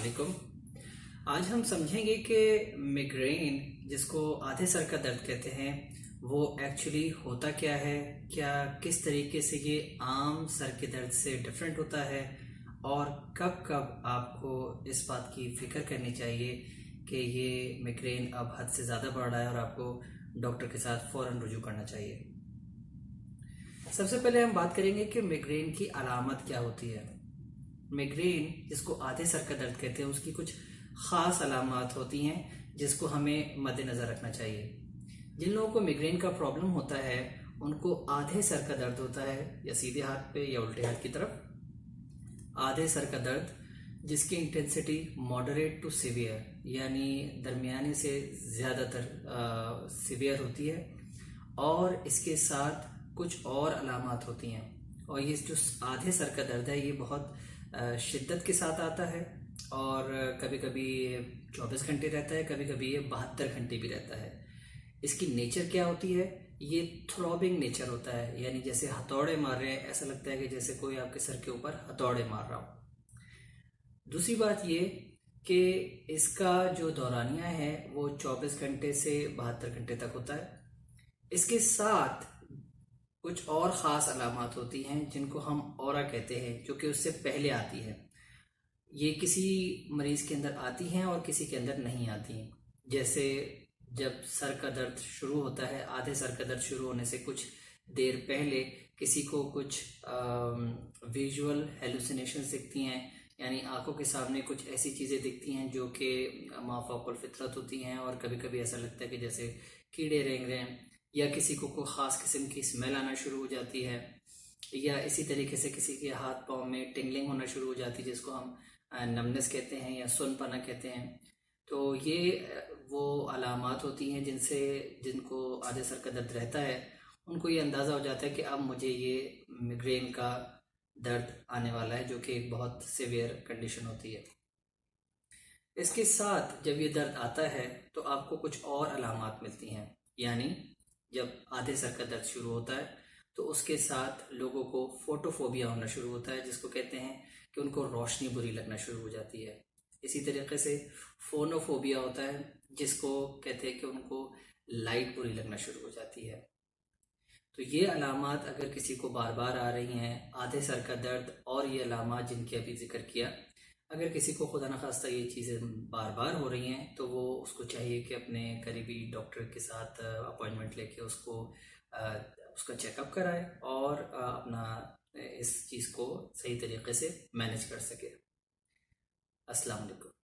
वालेकुम। आज हम समझेंगे कि मिग्रेन, जिसको आधे सर का दर्द कहते हैं, वो एक्चुअली होता क्या है, क्या किस तरीके से ये आम सर के दर्द से डिफरेंट होता है और कब कब आपको इस बात की फ़िक्र करनी चाहिए कि ये मिग्रेन अब हद से ज़्यादा बढ़ रहा है और आपको डॉक्टर के साथ फ़ौरन रुजू करना चाहिए। सबसे पहले हम बात करेंगे कि मिग्रेन की अलामत क्या होती है। मिग्रेन, जिसको आधे सर का दर्द कहते हैं, उसकी कुछ ख़ास अलामत होती हैं जिसको हमें मद्देनज़र रखना चाहिए। जिन लोगों को मिग्रेन का प्रॉब्लम होता है उनको आधे सर का दर्द होता है, या सीधे हाथ पे या उल्टे हाथ की तरफ आधे सर का दर्द, जिसकी इंटेंसिटी मॉडरेट टू सीवियर यानी दरमियाने से ज़्यादातर सीवियर होती है, और इसके साथ कुछ और अलामत होती हैं। और ये जो आधे सर का दर्द है ये बहुत शिद्दत के साथ आता है, और कभी कभी 24 घंटे रहता है, कभी कभी ये 72 घंटे भी रहता है। इसकी नेचर क्या होती है? ये थ्रॉबिंग नेचर होता है, यानी जैसे हथौड़े मार रहे हैं, ऐसा लगता है कि जैसे कोई आपके सर के ऊपर हथौड़े मार रहा हो। दूसरी बात ये कि इसका जो दौरानिया है वो 24 घंटे से 72 घंटे तक होता है। इसके साथ कुछ और ख़ास अलामत होती हैं जिनको हम औरा कहते हैं, जो कि उससे पहले आती है। ये किसी मरीज़ के अंदर आती हैं और किसी के अंदर नहीं आती हैं। जैसे जब सर का दर्द शुरू होता है, आधे सर का दर्द शुरू होने से कुछ देर पहले किसी को कुछ विजुअल हेलुसिनेशंस दिखती हैं, यानी आंखों के सामने कुछ ऐसी चीज़ें दिखती हैं जो कि माफ़ाकुल फितरत होती हैं, और कभी कभी ऐसा लगता है कि जैसे कीड़े रेंग रहे हैं, या किसी को कोई ख़ास किस्म की स्मेल आना शुरू हो जाती है, या इसी तरीके से किसी के हाथ पाँव में टिंगलिंग होना शुरू हो जाती है, जिसको हम नमनेस कहते हैं या सुनपना कहते हैं। तो ये वो अलामत होती हैं जिनको आधे सर का दर्द रहता है, उनको ये अंदाज़ा हो जाता है कि अब मुझे ये मिग्रेन का दर्द आने वाला है, जो कि एक बहुत सीवियर कंडीशन होती है। इसके साथ जब ये दर्द आता है तो आपको कुछ और अलामत मिलती हैं, यानी जब आधे सर का दर्द शुरू होता है तो उसके साथ लोगों को फोटोफोबिया होना शुरू होता है, जिसको कहते हैं कि उनको रोशनी बुरी लगना शुरू हो जाती है। इसी तरीके से फोनोफोबिया होता है, जिसको कहते हैं कि उनको लाइट बुरी लगना शुरू हो जाती है। तो ये अलामत अगर किसी को बार बार आ रही हैं, आधे सर का दर्द और ये अलामत जिनकी अभी जिक्र किया, अगर किसी को खुदा न खास्ता ये चीज़ें बार बार हो रही हैं, तो वो उसको चाहिए कि अपने करीबी डॉक्टर के साथ अपॉइंटमेंट लेके उसका चेकअप कराए और अपना इस चीज़ को सही तरीके से मैनेज कर सके। अस्सलाम वालेकुम।